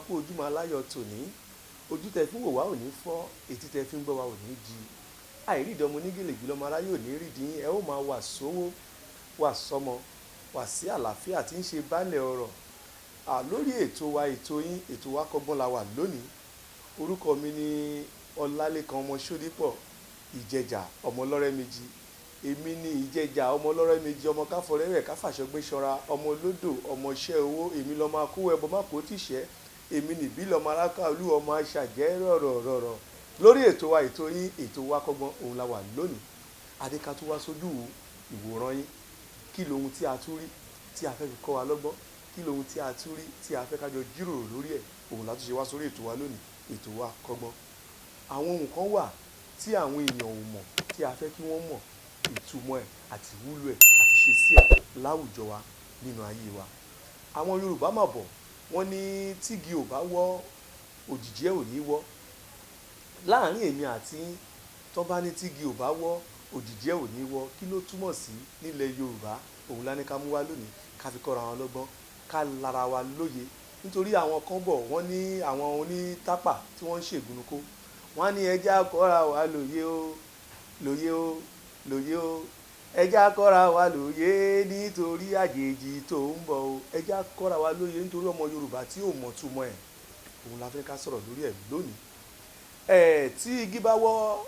kú ojúmọ́ aláyọ̀ tòní ojú tẹ fi ń wò wá ò ní fọ́ etí tẹ fi ń gbọ́ wá ò ní di àìrídìí ọmọ onígèlègbè lọ́mọ aráyé ò ní rídìí ẹ ó máa wà sówó wà sọ́mọ wà sí àlàáfíà tí ń ṣe baálẹ̀ ọrọ̀ lórí ètò wa ètò yín ètò wa kọ́gbọ́n la wà lónìí orúkọ mi ni Ọlálékan ọmọ Ṣódípọ̀ Ìjẹ̀jà ọmọ ọlọ́rẹ́ méjì èmi ni Ìjẹ̀jà ọmọ ọlọ́rẹ́ méjì ọmọ káfọrẹ́rẹ́ káfàṣọgbé ṣọra ọmọ olódò ọmọ iṣẹ́ owó èmi lọ́mọ akówó ẹbọ má kó tìṣẹ́ èmi nìbí lọ́mọ alákàlù ọmọ aṣàjẹ́ rọ̀rọ̀rọ̀ lórí ètò wa ètò yín ètò wa kọ́gbọ́n òun la wà lónìí adéka tó wá sójú ìwòran yín kí lohun tí a tún rí tí a fẹ́ fi kọ́ wa lọ́gbọ́n kí lohun tí a tún rí tí a fẹ́ kájọ jíròrò lórí ẹ̀ òun la tún ṣe wá sórí ètò wa lónìí ètò wa kọ́gbọ́n àwọn ohun kan wà tí àwọn èèyàn ò mọ̀ tí a fẹ́ kí wọ́n mọ̀ ìtumọ̀ ẹ̀ àti ìwúlò ẹ̀ àti ṣe sí ẹ̀ láwùjọ wa nínú ayé wa àwọn Yorùbá mà bọ̀ wọ́n ní tígi ò bá wọ́ òjìji ẹ̀ ò ní wọ́ láàrin èmi àti tó bá ní tígi ò bá wọ́ òjìji ẹ̀ ò ní wọ́ kí ló túmọ̀ sí nílẹ̀ Yorùbá òun lá ní ká mú wá lónìí ká fi kọ́ra wọn lọ́gbọ́n ká lára wa lóye nítorí àwọn kan bọ̀ wọ́n ní àwọn onítàpà tí wọ́n ń ṣègùnukó wọ́n ní ẹjẹ́ akọ́ra wa lóye o lóye o lóye o ẹjẹ́ akọ́ra wa lóye nítorí àjèjì tó ń bọ̀ o ẹjẹ́ akọ́ra wa lóye nítorí ọmọ Yorùbá tí ò mọ̀ túmọ̀ ẹ̀ òun la fẹ́ ká sọ̀rọ̀ lórí ẹ̀ lónìí tí igi bá wọ́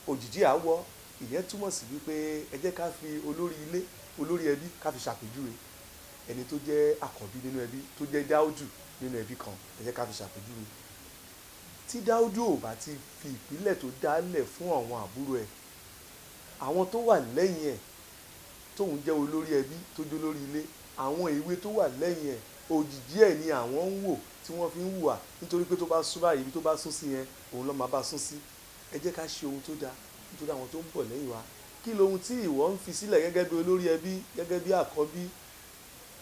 òjìji á wọ́ ìyẹn túmọ̀ sí wípé ẹ jẹ́ ká fi olórí ilé olórí ẹbí ká fi ṣàpèjúwe ẹni tó jẹ́ àkọ́bí nínú ẹbí tó jẹ́ Dáúdù nínú ẹbí kan ẹ jẹ́ ká fi ṣàpèjúwe tí Dáúdù ò bá ti fi ìpìlẹ̀ tó dálẹ̀ fún àwọn àbúrò ẹ̀ àwọn tó wà lẹ́yìn ẹ̀ tóun jẹ́ olórí ẹbí tó jẹ́ olórí ilé àwọn ìwé tó wà lẹ́yìn ẹ̀ òjìji ẹ̀ ni àwọn ń wò tí wọ́n fi ń hùwà nítorí pé tó bá sún báyìí ibi tó bá sún sí yẹn òun ló máa bá sún sí ẹ jẹ́ ká ṣe ohun tó dáa nítorí àwọn tó ń bọ̀ lẹ́yìn wa kí lohun tí ìwọ ń fi sílẹ̀ gẹ́gẹ́ bí olórí ẹbí gẹ́gẹ́ bí àkọ́bí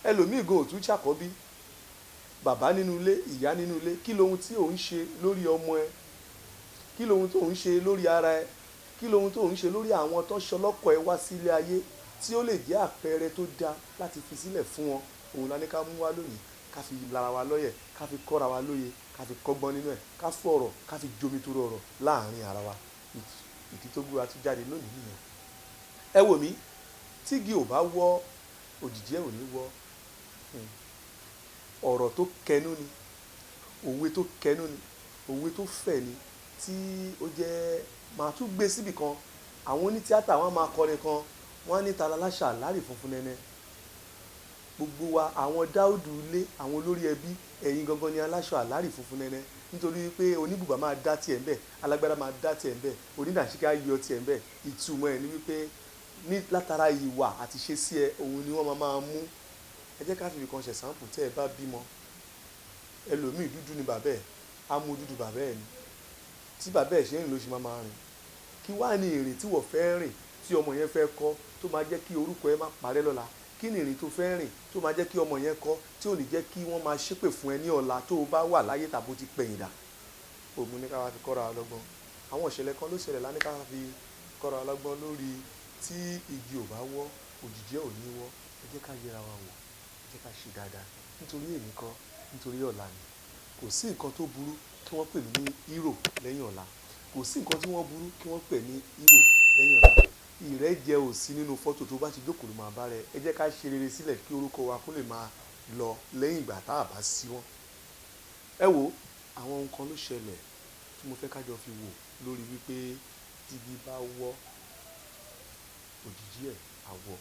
ẹlòmíì gan òtún ṣàkọ́bí bàbá nínú ilé ìyá nínú ilé kí lohun tí òun ṣe lórí ọmọ ẹ kí lohun tó ń ṣe lórí ara ẹ kí lohun tó ń ṣe lórí àwọn tó ṣọlọ́kọ̀ ẹ wá sílé ayé tí ó lè jẹ́ àpẹẹrẹ tó dáa láti fi sílẹ̀ fún wọn òun la ní ká mú wá lónìí ká fi lára wa lọ́yẹ̀ ká fi kọ́ra wa lóye ká fi kọ́gbọ́n nínú ẹ̀ ká fọ̀rọ̀ ká fi jomi tó rọrọ̀ láàrin ara wa ìdí tó gbúra tó jáde lónìí nìyẹn ẹ wò mí tígi ò bá wọ́ òjìji ẹ̀ ò ní wọ́ ọ̀rọ̀ tó kẹnu ni òwe tó kẹnu ni òwe tó fẹ̀ ni tí ó jẹ́ màá tún gbé síbì kan àwọn onítíátà wọn máa kọrin kan wọn á ní ta láṣà láàrí funfun nẹ́nẹ́ gbogbo wa àwọn Dáúdù ilé àwọn olórí ẹbí ẹ̀yin gangan ni aláṣọ àlárì funfun nẹ́nẹ́ nítorí pé oníbùbà máa dá tiẹ̀ ń bẹ̀ alágbádá máa dá tiẹ̀ ń bẹ̀ onídàṣíká yọ tiẹ̀ ń bẹ̀ ìtumọ̀ ẹ̀ ni wípé ní látara ìwà àti ṣe sí ẹ òun ni wọ́n máa mú ẹ jẹ́ ká fi ibìkan ṣe sáǹpù tẹ́ ẹ bá bímọ ẹlòmíì dúdú ni bàbá ẹ̀ á mú dúdú bàbá ẹ̀ ni tí bàbá ẹ̀ ṣe ń lò ṣe máa rìn kí wàá ní ìrìn tí wọ́n fẹ́ rìn tí ọmọ yẹn fẹ́ kọ́ tó máa jẹ́ kí orúkọ ẹ má parẹ́ lọ́la kí ni ìrìn tó fẹ́ rìn tó máa jẹ́ kí ọmọ yẹn kọ́ tí ò ní jẹ́ kí wọ́n máa ṣépè fún ẹ ní ọ̀la tó o bá wà láyé tàbó ti pẹ̀yìn dà òun ní ká wá fi kọ́ra ọlọ́gbọ́n àwọn ìṣẹ̀lẹ̀ kan ló ṣẹlẹ̀ lánàá ká fi kọ́ra ọlọ́gbọ́n lórí tí igi ò bá wọ́ òjìji ẹ̀ ò ní wọ́ ẹ jẹ́ ká yẹra wa wò ẹ jẹ́ ká ṣe dáadáa nítorí èmi kọ́ nítorí ọ̀la ni kò sí nǹkan tó burú kí wọ́n pè mí ní hero lẹ́yìn ọ̀la kò sí nǹkan tí wọ́n burú kí wọ́n pè ní hero lẹ́yìn ọ̀la ìrẹ́jẹ ò sí nínú fọ́tò tó bá ti jókòó ló máa bá rẹ ẹ jẹ́ ká ṣe rere sílẹ̀ kí orúkọ wa kó lè máa lọ lẹ́yìn ìgbà tá a bá sí wọn. ẹ wo àwọn nǹkan ló ṣẹlẹ̀ tí mo fẹ́ kájọ fi wò lórí wípé tígi bá wọ́ òjìji ẹ̀ á wọ́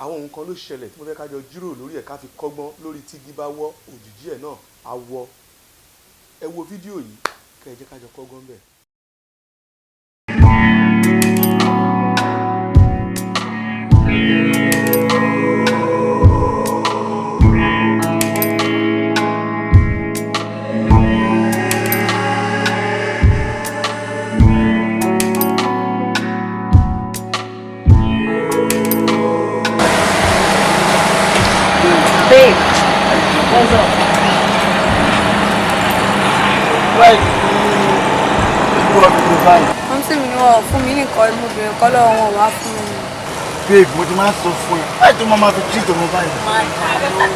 àwọn nǹkan ló ṣẹlẹ̀ tí mo fẹ́ kájọ jíròrò lórí ẹ̀ ká fi kọ́gbọ́n lórí tígi bá wọ́ òjìji ẹ̀ náà á wọ́ ẹ wo fídíò yìí kẹ́ ẹ jẹ́ kájọ kọ́gbọ́n bẹ́ẹ̀. Babe, what's up? Right. Wọ́n sì mí wọ́n fún mi nìkan ọmọbìnrin kọ́ lọ́wọ́ wọn wá fún mi. Babe, mo ti máa sọ fún ẹ. Láì tó máa fi jí tòun báyìí. Má dá lóhùn.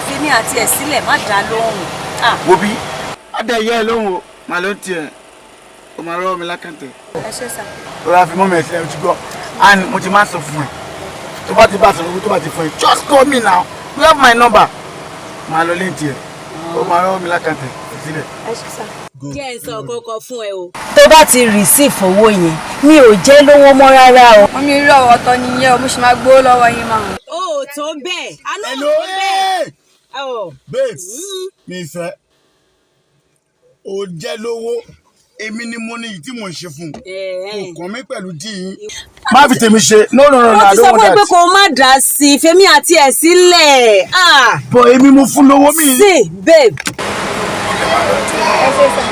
Fi ní àti ẹ̀ sílẹ̀ má dá lóhùn. Wo bí Adé yẹ lóhùn o, màá ló tiẹ̀. O máa rọ́ mi lákàntẹ̀. Ẹ ṣé sà. Rọra fi mọ́ mi ẹ̀sìn ẹ̀rù ti gbọ́. And mo ti máa sọ fún ẹ. Tó bá ti bá sọ̀rọ̀ tó bá ti fún ẹ. Just call me now. You have my number. Màá lọ lẹ́yìn tiẹ̀. O máa rọ́ mi lákàntẹ̀ sílẹ̀. Ẹ ṣé sà. Jẹ́ ẹ sọ kọ́kọ́ fún ẹ o. Tó bá ti receive owó yẹn mi ò jẹ́ lówó mọ́ rárá o. Wọ́n mi rí ọ̀rọ̀ ọ̀tọ̀ nìyẹn o, mo sì máa gbowó lọ́wọ́ yín máa. O ò tó bẹ́ẹ̀. Hello, hey! Babes, mi fẹ́. O jẹ́ lówó. Èmi ni mo ní èyí tí mò ń ṣe fún. Kò kàn mí pẹ̀lú dí yín. Má fi tèmi ṣe. No, I don't want that. Mo ti sọ pé kò má dá sí i, Fẹ́mi àti ẹ̀ sílẹ̀. Bọ̀ èmi mo fún lówó mi. See, babe. Ẹ ṣé sà.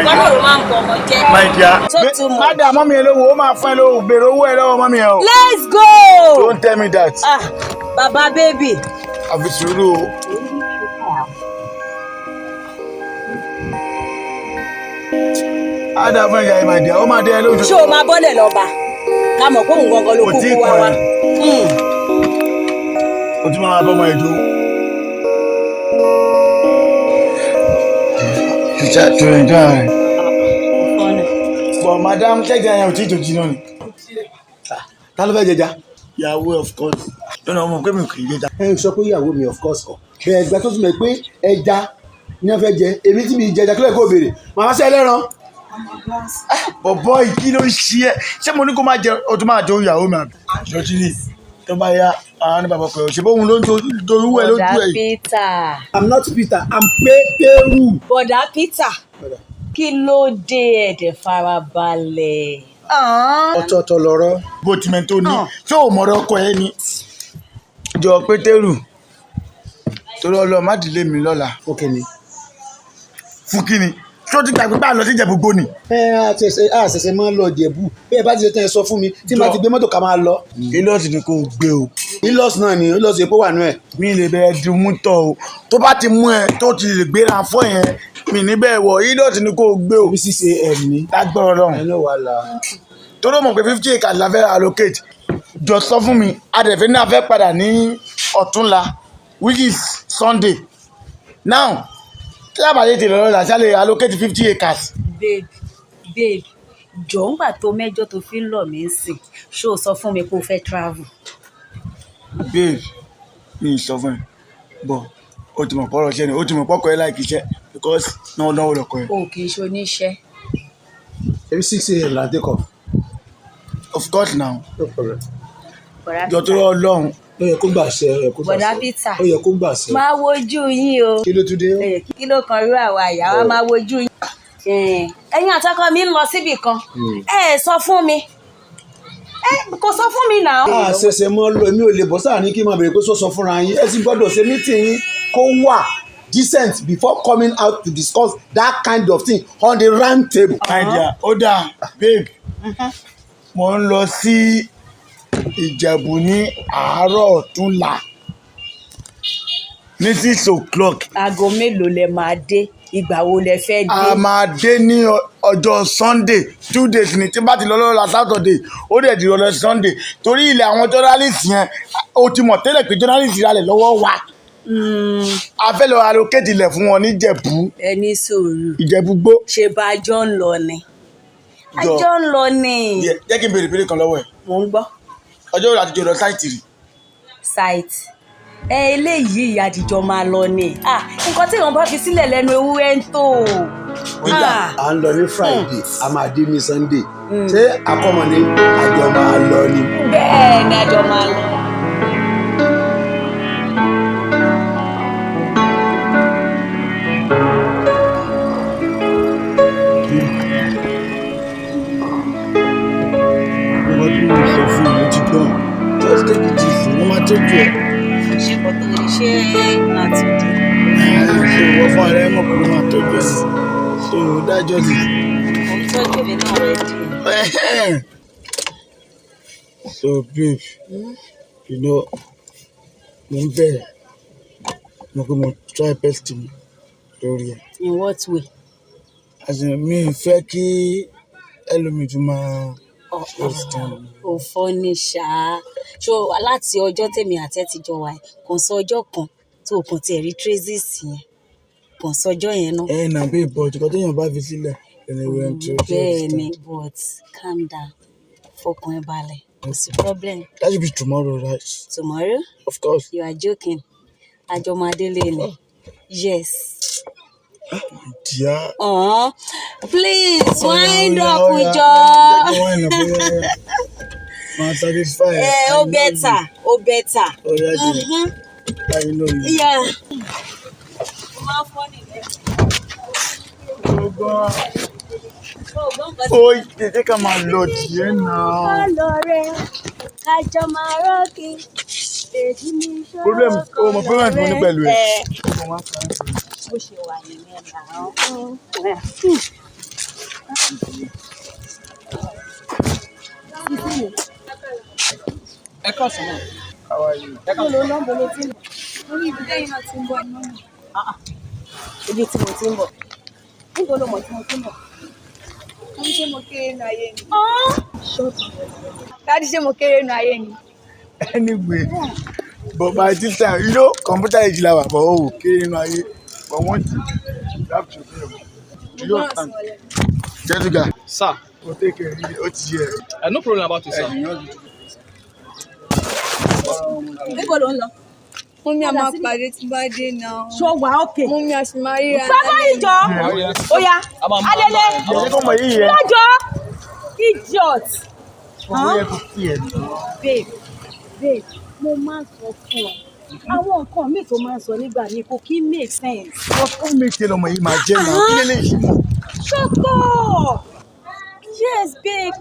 Gbọ́dọ̀ ló máa ń bọ̀ ọmọ jẹ́. My dear. Tó túmọ̀. Má dà mọ́mí ẹ lówó, ó máa fún ẹ lówó, bèrè owó ẹ lọ́wọ́ mọ́mí ẹ o. Let's go. Don't tell me that. Baba baby. Àfi sùúrù o. Á dà fún ẹ̀yà ẹ̀ my dear, ó máa dé ẹ lójú. Ṣé o máa bọ́lẹ̀ lọ́ba? Ká mọ̀ pé òun gangan ló Kò tí ì kúkú wá kàn wá. ẹ́. O ti máa bọ́ ọmọ ẹ̀dùn. Ìjà tó ẹ̀ jọ rẹ̀. But madam kẹ́gà yẹn ò tí ì tó jiná ni. Ta ló fẹ́ jẹja? Ìyàwó of course. Lọ́nà ọmọ pé mi kì í jẹja. Ẹ ń sọ pé ìyàwó mi of course kọ. Bẹ́ẹ̀ ẹgbẹ́ tó tún mọ̀ pé ẹja ni wọ́n fẹ́ jẹ èmi tí mi jẹja kílẹ̀ kó béèrè màmá sí ẹlẹ́ran. Bọ̀bọ̀ kí ló ń ṣe ẹ́? Ṣé mo ní kó máa jẹ ọtún máa jẹ ìyàwó mi àbí? Ìjọ́jú ni tó bá yá àwọn ní bàbá pẹ̀lú ṣe bóun ló ń torí wẹ̀ lójú ẹ̀ Bọ̀dá yìí. Peter. I'm not Peter, I'm Peteru. Bọ̀dá Peter. Kí ló dé ẹ̀dẹ̀ farabalẹ̀? Ọ̀tọ̀ọ̀tọ̀ lọ̀rọ̀. Bó ti mẹ́ tó ní ṣé ò mọ̀rọ̀ ọkọ ẹ ni? Jọ Pétérù torí ọlọ́ọ̀ má dìlé mi lọ́la. Okay ni. Fún kí ni? Ṣé o ti gbàgbé bá a lọ sí Ìjẹ̀bú Gbó ni? Àṣẹ̀ṣẹ̀ máa ń lọ Ìjẹ̀bú bẹ́ẹ̀ bá ti ṣe tán ẹ sọ fún mi tí màá ti gbé mọ́tò ká máa lọ. Ilọ́ọ̀sì ni kò gbé o. Ilọ́ọ̀sì náà ni Ilọ́ọ̀sì epo wà nú ẹ̀. Mi lè bẹ̀rẹ̀ di mú tọ̀ o. Tó bá ti mú ẹ tó ti lè gbéra fọ́ yẹn mi níbẹ̀ wọ̀ Ilọ́ọ̀sì ni kò gbé o. Omi ṣíṣe ẹ̀mí. Lágbọ́rọ̀ lọ́hùn. Ẹ ló wà lá. Torí mọ̀ pé 50 acres la fẹ́ allocate. Jọ sọ fún mi adẹ̀fẹ́ náà fẹ́ padà ní ọ̀túnla which is Sunday. Now kí àbáyé ti lọ́ọ́ la ṣálẹ̀ allocate 50 acres. Babe, jọ̀ọ́ ńgbà tó mẹ́jọ tó fi ń lọ̀ mí sìn, ṣé o sọ fún mi pé o fẹ́ travel? Babe mi ì sọ fún ẹ bọ̀ o ti mọ̀ pọ̀rọ̀ ṣẹ́ ni o ti mọ̀ pọ̀kọ̀ ẹ láìkí iṣẹ́ because náà náà lọ́kọ̀ ẹ. O kì í ṣe oníṣẹ́. Every 6 a.m. la take off. Of course now. No problem. Jọ tó rọ Ọlọ́run. Ó yẹ kó gbà ṣe, ó yẹ kó gbà ṣe. Bọ̀dá Peter. Ó yẹ kó gbà ṣe. Máa wojú yín o. Kí ló tún dé? Kí ló kan rú àwa ìyàwó máa wojú yín. Ẹ̀yin àtọkọ mi ń lọ síbì kan. Ẹ sọ fún mi. Kò sọ fún mi náà. Àṣẹ̀ṣẹ̀ mọ́ lọ èmi ò lè bọ́ sáà ní kí n máa bèrè pé sọ fúnra yín. Ẹ sì gbọ́dọ̀ ṣe meeting yín kó wà decent before coming out to discuss that kind of thing on the round table. Naija ó dáa babe mo ń lọ sí Ìjẹ̀bú ní àárọ̀ ọ̀túnla ní 6 o'clock. Aago mélòó lẹ máa dé? Ìgbà wo lẹ fẹ́ dé? A máa dé ní ọjọ́ Sunday 2 days ní tí bá ti lọ lọ́la Saturday ó dẹ̀ di ọlọ́ Sunday torí ilẹ̀ àwọn journalist yẹn o ti mọ̀ tẹ́lẹ̀ pé journalist ralẹ̀ lọ́wọ́ wa. A fẹ́ lọ allocate ilẹ̀ fún wọn ní Ìjẹ̀bú. Ẹ ní sùúrù. Ìjẹ̀bú Gbó. Ṣé bá a jọ ń lọ ni? A jọ ń lọ ni. Jẹ́ kí n béèrè kan lọ́wọ́ ẹ̀. Mo ń gbọ́. Ọjọ́ wo àtijọ́ lọ sáìtì rí? Site. Eléyìí àdìjọ máa lọ ni. Nǹkan tí wọ́n bá fi sílẹ̀ lẹ́nu ewúrẹ́ ń tò. À ń lọ ní Friday, a máa dé ní Sunday. Ṣé akọ́mọdé àjọ máa lọ ni? Bẹ́ẹ̀ ni àjọ máa lọ. Just take it easy. No matter what. Ṣé kò tó iṣẹ́ láti dé? Ṣé ìwọ fún ara ẹ mọ̀ pé wọ́n máa tọ́jú ẹ̀? So dájọ́ sí. Mo ń tọ́jú mi náà rẹ̀ dì. So babe, you know, mo ń bẹ̀rẹ̀ mo pé mo try best mi lórí ẹ̀. In what way? As in mi fẹ́ kí ẹlòmíì tún máa. ò fọ́ ní ṣá ṣó láti ọjọ́ tèmi àti ẹ ti jọ wà kò sọ ọjọ́ kan tó o kàn tiẹ̀ rí traces yẹn kò sọ ọjọ́ yẹn náà. ẹ nà bí ìbọn ọjọ́ téèyàn bá fi sílẹ̀ ẹnìwẹ̀ tó ṣe. bẹ́ẹ̀ ni but calm down fọkàn ẹ balẹ̀ kò sí problem. That should be tomorrow, right? Tomorrow? Of course. You are joking. Ajomadele ni. Yes. Dear. Please wind up with your. I'm satisfied. Oh better. Already. I know you. Yeah. Oh, jẹ́ ká máa lọ díẹ̀ náà. Kájọ máa rọ́ọ̀kì. Problem tí mo ní pẹ̀lú ẹ̀. Bó ṣe wà nìyẹn náà. Ẹ káàsán náà. How are you? Ẹ káàsán. Orí ibi lẹ́yìn náà ti ń bọ̀ ní mọ́mọ́. Ibi tí mo ti ń bọ̀. Níbo ló mọ̀ tí mo ti ń bọ̀? Wọ́n ṣé mo kéré nu ayé ni. Dáàdì ṣé mo kéré nu ayé ni. Anyway, but by this time, you know, computer age la wà, but okay, you know, but one thing, you have to do. You understand? Jessica, Sir, go take care. Ó ti yẹ. no problem about it, sir. Níbo ló ń lọ? Mú mi àmọ́ pàdé tí bá dé náà. Ṣó wà ókè? Mú mi àṣì máa ríra. Bàbá ìjọ. Oya, Alele. Jẹ́ kó mọ̀ yìí yẹ. Lọ́jọ́. Idiot. Ó yẹ kó kí ẹ. Babe, mo máa ń sọ fún ọ. Àwọn nǹkan míì tó máa ń sọ nígbà míì kò kí make sense. Ó méje lọmọ yìí máa jẹ́ náà. Kí lè lè yí mọ̀? Shut up. Yes, babe.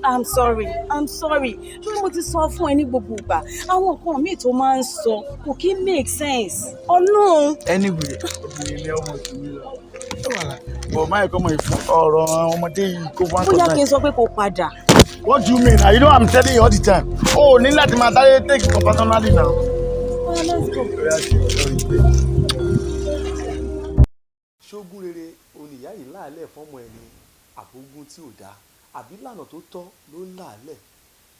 I'm sorry. Bí mo ti sọ fún ẹ ní gbogbo ìgbà, àwọn nǹkan míì tó máa ń sọ kò kí make sense. Ọlọ́run. Anyway, obìnrin ilé ọmọ ìsinmi lọ. Bọ̀ máa kọ́ mọ̀ ìfún ọ̀rọ̀ àwọn ọmọdé yìí kó wá Bóyá kí n sọ pé kò padà. What do you mean? You know I'm telling you all the time. Oh, ní láti máa sáré take it personally now. Let's go. ṣógún rere oníyá yìí láàlẹ̀ fọ́mọ ẹ̀ ní àbógún tí ò dáa àbí lànà tó tọ́ ló ń láàlẹ̀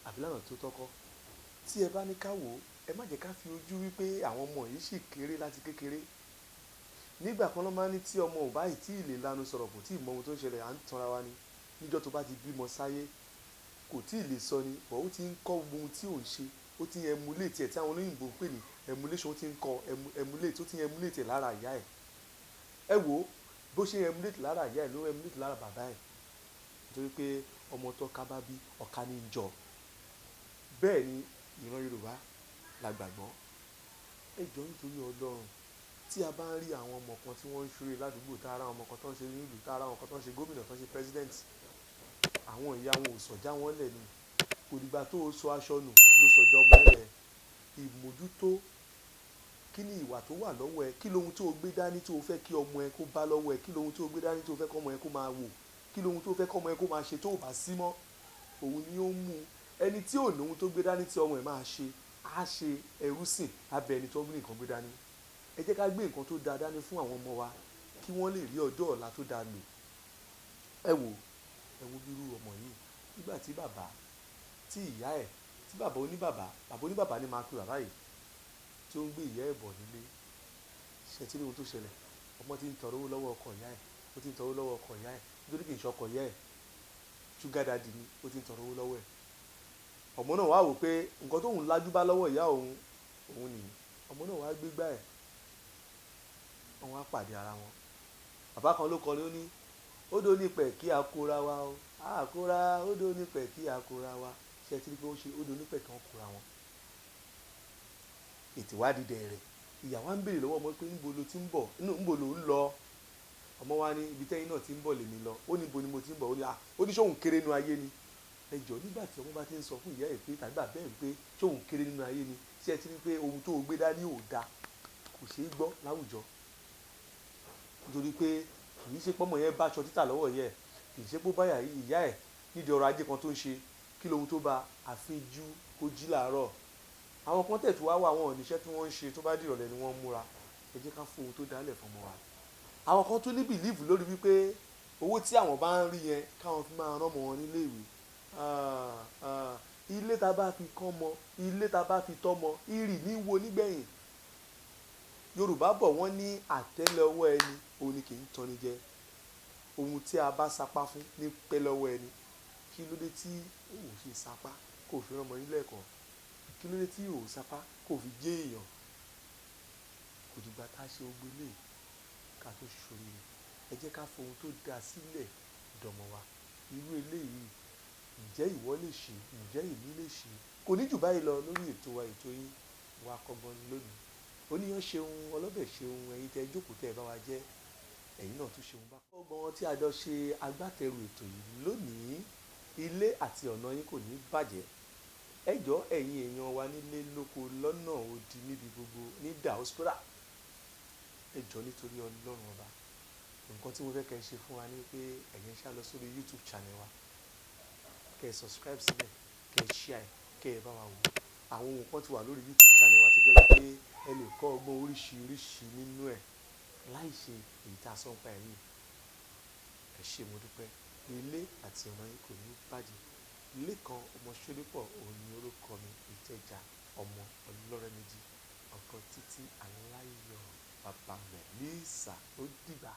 àbí lànà tó tọ́kọ́ tí ẹ bá ní ká wò ó ẹ má jẹ́ ká fi ojú wípé àwọn ọmọ yìí sì kéré láti kékeré nígbà kan ló máa ń ní tí ọmọ ò báyìí tí ì lè lanu sọ̀rọ̀ kò tí ì mọ ohun tó ń ṣẹlẹ̀ à ń tanra wa ni níjọ́ tó bá ti bímọ sáyé kò tí ì lè sọ ni bọ̀ ó ti ń kọ́ gbogbo ohun tí ò ń ṣe ó ti ń emulate ẹ̀ tí àwọn olóyìnbó ń pè ní emulation ó ti ń kọ́ emulate ó ti ń emulate lára ìyá ẹ̀ ẹ wo bó ṣe emulate lára ìyá ẹ̀ ló emulate lára bàbá ẹ̀ nítorí pé ọmọ tó ká bá bí ọ̀ka ní í jọ bẹ́ẹ̀ ni ìran Yorùbá la gbàgbọ́ ẹ jọ nítorí Ọlọ́run tí a bá ń rí àwọn ọmọ kan tí wọ́n ń ṣeré ládùúgbò tá ara àwọn ọmọ kan tó ń ṣe nílùú tá ara àwọn kan tó ń ṣe gómìnà tó ń ṣe president àwọn ìyá wọn ò sọjá wọn lẹ̀ ni kò dìgbà tó o sọ aṣọ nù ló sọjọ́ ọmọ ẹ̀ ìmójútó kí ni ìwà tó wà lọ́wọ́ ẹ kí lohun tó o gbé dání tó o fẹ́ kí ọmọ ẹ kó bá lọ́wọ́ ẹ kí lohun tó o gbé dání tó o fẹ́ kọ́ ọmọ ẹ kó máa wò kí lohun tó o fẹ́ kọ́ ọmọ ẹ kó máa ṣe tó o bá sí mọ́ òun ni ó ń mú ẹni tí ò ní ohun tó gbé dání tí ọmọ ẹ máa ṣe á ṣe ẹrú sìn abẹ ẹni tó ń gbé nǹkan gbé dání ẹ jẹ́ ká gbé nǹkan tó dáa dání fún àwọn ọmọ wa kí wọ́n lè rí ọjọ́ ọ̀la tó dáa lò ẹ wo bírú ọmọ yìí nígbà tí bàbá tí ìyá ẹ̀ tí bàbá oníbàbá ni máa pe bàbá yìí tí ó ń gbé ìyá ẹ̀ bọ̀ nílé ṣe tí ní ohun tó ṣẹlẹ̀ ọmọ tí ń tọrọ owó lọ́wọ́ ọkọ ìyá ẹ̀ ó ti ń tọrọ owó lọ́wọ́ ọkọ ìyá ẹ̀ nítorí kì í ṣọkọ ìyá ẹ̀ ṣúgà dàdì ni ó ti ń tọrọ owó lọ́wọ́ ẹ̀ ọmọ náà wá wò pé nǹkan tóun lájú bá lọ́wọ́ ìyá òun nìyí ọmọ náà wá gbégbá ẹ̀ wọ́n wá pàdé ara wọn bàbá kan ló kọ ní ó ní odò nípẹ̀ kí a kóra wa o àkóra odò nípẹ̀ kí a kóra wa ṣe tí pé ó ṣe odò nípẹ̀ kí wọ́n kóra wọn ètò ìwádìí dẹ̀rẹ̀ ìyàwó á ń béèrè lọ́wọ́ ọmọ pé níbo ló ti ń bọ̀ níbo ló ń lọ ọmọ wa ní ibi tẹ́yìn náà ti ń bọ̀ lèmi lọ ó ní ibo ni mo ti ń bọ̀ ó ní ṣóhun kéré nínú ayé ni ẹjọ́ nígbà tí ọmọ bá ti ń sọ fún ìyá ẹ̀ pé tàbí bàbá ẹ̀ pé ṣóhun kéré nínú ayé ni ṣé ẹ ti rí pé ohun tó o gbé dání ò dáa kò ṣeé gbọ́ láwùjọ nítorí pé kì í ṣe pọ́mọ yẹn bá aṣọ títà lọ́wọ́ yẹ kì í ṣe pé báyà ìyá ẹ̀ nídìí ọrọ̀ ajé kan tó ń ṣe kí lohun tó bá àfínjú kó jí làárọ̀ àwọn kan tẹ̀ tó wá wà àwọn oníṣẹ́ tí wọ́n ń ṣe tó bá dìrọ̀lẹ́ ni wọ́n ń múra ẹ jẹ́ ká fún ohun tó dálẹ̀ fún ọmọ wa àwọn kan tún ní bìlíìfù lórí wípé owó tí àwọn bá ń rí yẹn káwọn fi máa rán ọmọ wọn nílé ìwé. Ilé tá bá fi kọ́ mọ, ilé tá bá fi tọ́ mọ, ìrì ní wo nígbẹ̀yìn. Yorùbá bọ̀ wọ́n ní àtẹ́lẹwọ́ ẹni òun ni kì í tọ́ni jẹ. Ohun tí a bá sapá fún ní pẹ́ lọ́wọ́ ẹni. Kí ló dé tí òun ṣe sapá kò fi rán ọmọ nílé ẹ̀kọ́? Kí ló dé tí òun sapá kò fi jẹ́ èèyàn? Kò dìgbà tá a ṣe gbogbo eléyìí ká tó ṣoríire. Ẹ jẹ́ ká fohun tó dáa sílẹ̀ dọ̀mọ̀ wa. Irú eléyìí, ǹjẹ́ ìwọ lè ṣe? Ǹjẹ́ èmi lè ṣe? Kò ní jù báyìí lọ lórí ètò wa, ètò yín Wa Kọ́gbọ́n lónìí. Oníyan ṣeun, ọlọ́bẹ̀ ṣeun, ẹ̀yin tẹ́ jókòó tẹ́ bá wa jẹ́, ẹ̀yin náà tún ṣeun bá. Ọgbọ́n tí a jọ ṣe agbátẹrù ètò yìí lónìí, ilé àti ọ̀nà yín kò ní bàjẹ́. Ẹ jọ̀ọ́ ẹ̀yin èèyàn wa nílé lóko lọ́nà odi níbi gbogbo ní diaspora. Ẹ jọ̀ọ́ nítorí Ọlọ́run ọba. Nǹkan tí mo fẹ́ kẹ́ ẹ ṣe fún wa ni pé ẹ̀yin ṣá lọ sórí YouTube channel wa. Kẹ́ ẹ subscribe síbẹ̀, kẹ́ ẹ share, kẹ́ ẹ bá wa wò. Àwọn nǹkan tí wà lórí YouTube channel wa tó jẹ́ pé ẹ lè kọ́ ọgbọ́n oríṣiríṣi nínú ẹ̀ láì ṣe èyí tá a sọ nípa ẹ̀yìn. Ẹ ṣé mo dúpẹ́. Ilé àti ọ̀nà yín kò ní bàjẹ́. Lékan Ọmọṣódípọ̀ òun ni orúkọ mi, Ìkẹjà ọmọ Ọlọ́rẹ̀méjì, ọkọ Títí Aláyọ̀, bàbá rẹ̀ Lísà. Ó dìgbà.